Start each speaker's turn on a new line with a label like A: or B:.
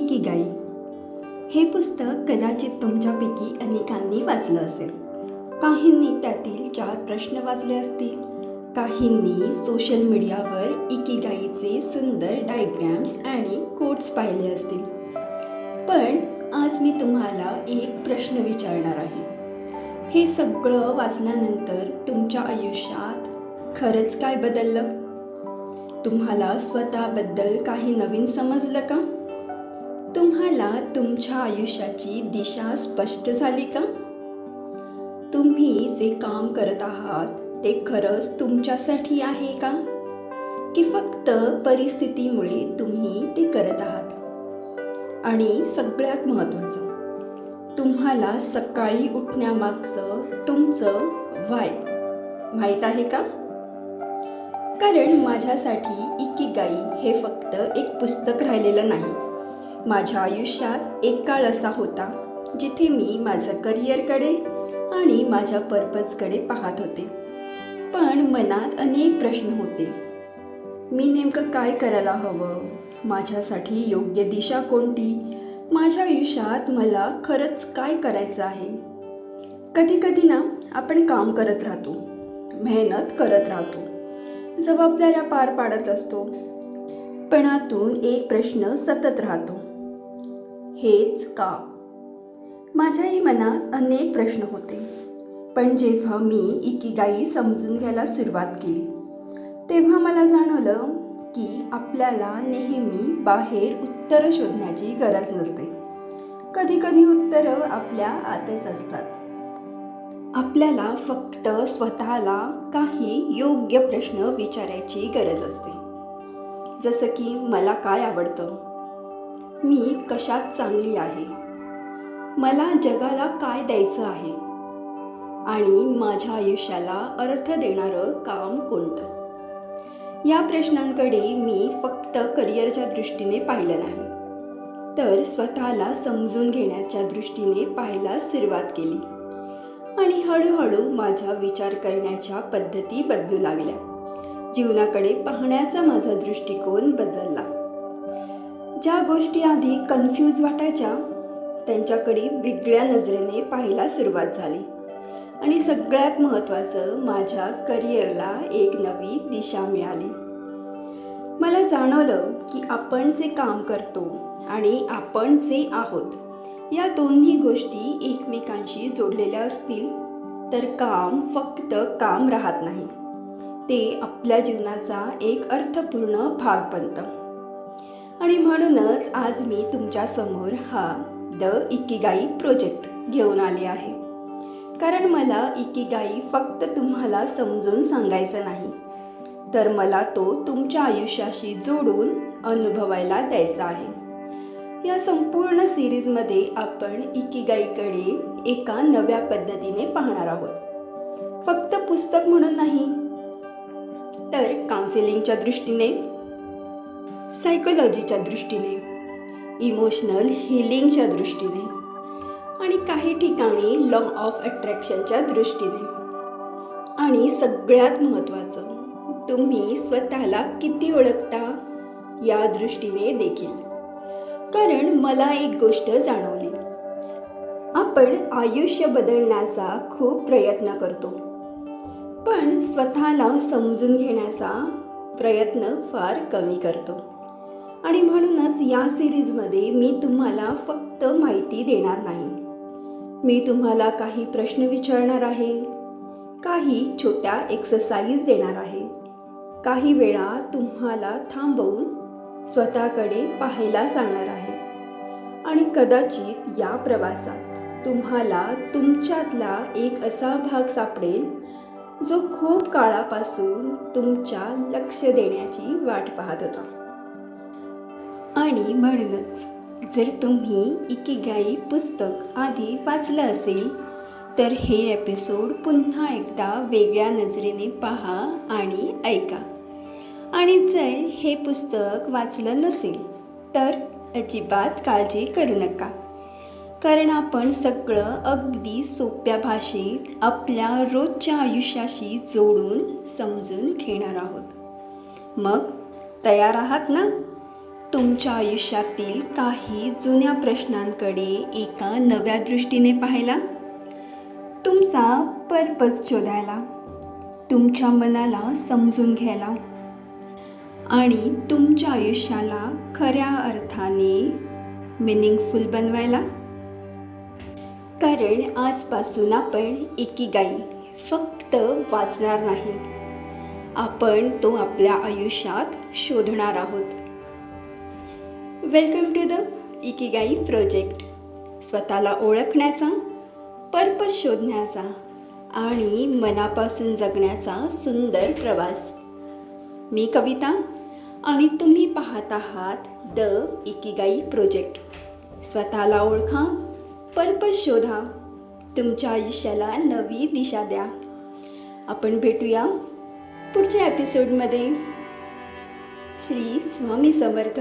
A: Ikigai हे पुस्तक कदाचित तुमच्यापैकी अनेकांनी वाचलं असेल. काहींनी त्यातील 4 प्रश्न वाचले असतील, काहींनी सोशल मीडियावर इकिगाईचे सुंदर डायग्रॅम्स आणि कोट्स पाहिले असतील. पण आज मी तुम्हाला एक प्रश्न विचारणार आहे. हे सगळं वाचल्यानंतर तुमच्या आयुष्यात खरंच काय बदललं? तुम्हाला स्वतःबद्दल काही नवीन समजलं का? तुम्हाला तुमच्या आयुष्याची दिशा स्पष्ट झाली का? तुम्ही जे काम करत आहात ते खरंच तुमच्यासाठी आहे का? की फक्त परिस्थितीमुळे तुम्ही ते करत आहात? आणि सगळ्यात महत्त्वाचं, तुम्हाला सकाळी उठण्यामागचं तुमचं व्हाय माहीत आहे का? कारण माझ्यासाठी इकिगाई हे फक्त एक पुस्तक राहिलेलं नाही. माझ्या आयुष्यात एक काळ असा होता जिथे मी माझं करिअरकडे आणि माझ्या पर्पजकडे पाहत होते. पण मनात अनेक प्रश्न होते. मी नेमकं काय करायला हवं? माझ्यासाठी योग्य दिशा कोणती? माझ्या आयुष्यात मला खरंच काय करायचं आहे? कधी कधी ना आपण काम करत राहतो, मेहनत करत राहतो, जबाबदाऱ्या पार पाडत असतो, पण आतून एक प्रश्न सतत राहतो, हेच का? माझ्याही मनात अनेक प्रश्न होते. पण जेव्हा मी इकिगाई समजून घ्यायला सुरुवात केली तेव्हा मला जाणवलं की आपल्याला नेहमी बाहेर उत्तरं शोधण्याची गरज नसते. कधी कधी उत्तरं आपल्या आतच असतात. आपल्याला फक्त स्वतःला काही योग्य प्रश्न विचारायची गरज असते. जसं की मला काय आवडतं? मी कशात चांगली आहे? मला जगाला काय द्यायचं आहे? आणि माझ्या आयुष्याला अर्थ देणारं काम कोणतं? या प्रश्नांकडे मी फक्त करिअरच्या दृष्टीने पाहिलं नाही, तर स्वतःला समजून घेण्याच्या दृष्टीने पाहायला सुरुवात केली. आणि हळूहळू माझ्या विचार करण्याच्या पद्धती बदलू लागल्या. जीवनाकडे पाहण्याचा माझा दृष्टिकोन बदलला. ज्या गोष्टी आधी कन्फ्यूज वाटायच्या त्यांच्याकडे वेगळ्या नजरेने पाहायला सुरुवात झाली. आणि सगळ्यात महत्त्वाचं, माझ्या करिअरला एक नवी दिशा मिळाली. मला जाणवलं की आपण जे काम करतो आणि आपण जे आहोत या दोन्ही गोष्टी एकमेकांशी जोडलेल्या असतील तर काम फक्त काम राहत नाही, ते आपल्या जीवनाचा एक अर्थपूर्ण भाग बनतं. आणि म्हणूनच आज मी तुमच्यासमोर हा द इकिगाई प्रोजेक्ट घेऊन आले आहे. कारण मला इकिगाई फक्त तुम्हाला समजून सांगायचं नाही, तर मला तो तुमच्या आयुष्याशी जोडून अनुभवायला द्यायचा आहे. या संपूर्ण सिरीजमध्ये आपण इकिगाईकडे एका नव्या पद्धतीने पाहणार आहोत. फक्त पुस्तक म्हणून नाही, तर काउन्सिलिंगच्या दृष्टीने, सायकोलॉजीच्या दृष्टीने, इमोशनल हिलिंगच्या दृष्टीने आणि काही ठिकाणी लॉ ऑफ अट्रॅक्शनच्या दृष्टीने. आणि सगळ्यात महत्त्वाचं, तुम्ही स्वतःला किती ओळखता या दृष्टीने देखील. कारण मला एक गोष्ट जाणवली, आपण आयुष्य बदलण्याचा खूप प्रयत्न करतो, पण स्वतःला समजून घेण्याचा प्रयत्न फार कमी करतो. आणि म्हणूनच या सिरीजमध्ये मी तुम्हाला फक्त माहिती देणार नाही, मी तुम्हाला काही प्रश्न विचारणार आहे, काही छोट्या एक्सरसाइज देणार आहे, काही वेळा तुम्हाला थांबवून स्वतःकडे पाहायला सांगणार आहे. आणि कदाचित या प्रवासात तुम्हाला तुमच्यातला एक असा भाग सापडेल जो खूप काळापासून तुमच्या लक्ष देण्याची वाट पाहत होता. आणि म्हणूनच जर तुम्ही इकिगाई पुस्तक आधी वाचलं असेल तर हे एपिसोड पुन्हा एकदा वेगळ्या नजरेने पहा आणि ऐका. आणि जर हे पुस्तक वाचलं नसेल तर अजिबात काळजी करू नका, कारण आपण सगळं अगदी सोप्या भाषेत आपल्या रोजच्या आयुष्याशी जोडून समजून घेणार आहोत. मग तयार आहात ना? तुमच्या आयुष्यातील काही जुन्या प्रश्नांकडे एका नव्या दृष्टीने पाहायला, तुमचा पर्पज शोधायला, तुमच्या मनाला समजून घ्यायला आणि तुमच्या आयुष्याला खऱ्या अर्थाने मिनिंगफुल बनवायला. कारण आजपासून आपण इकिगाई फक्त वाचणार नाही, आपण तो आपल्या आयुष्यात शोधणार आहोत. Welcome to the Ikigai project. स्वतःला ओळखण्याचा, पर्पज शोधण्याचा आणि मनापासून जगण्याचा सुंदर प्रवास. मी कविता आणि तुम्ही पाहत आहात द इकिगाई प्रोजेक्ट. स्वतःला ओळखा, पर्पज शोधा, तुमच्या आयुष्याला नवी दिशा द्या. आपण भेटूया पुढच्या एपिसोडमध्ये. श्री स्वामी समर्थ.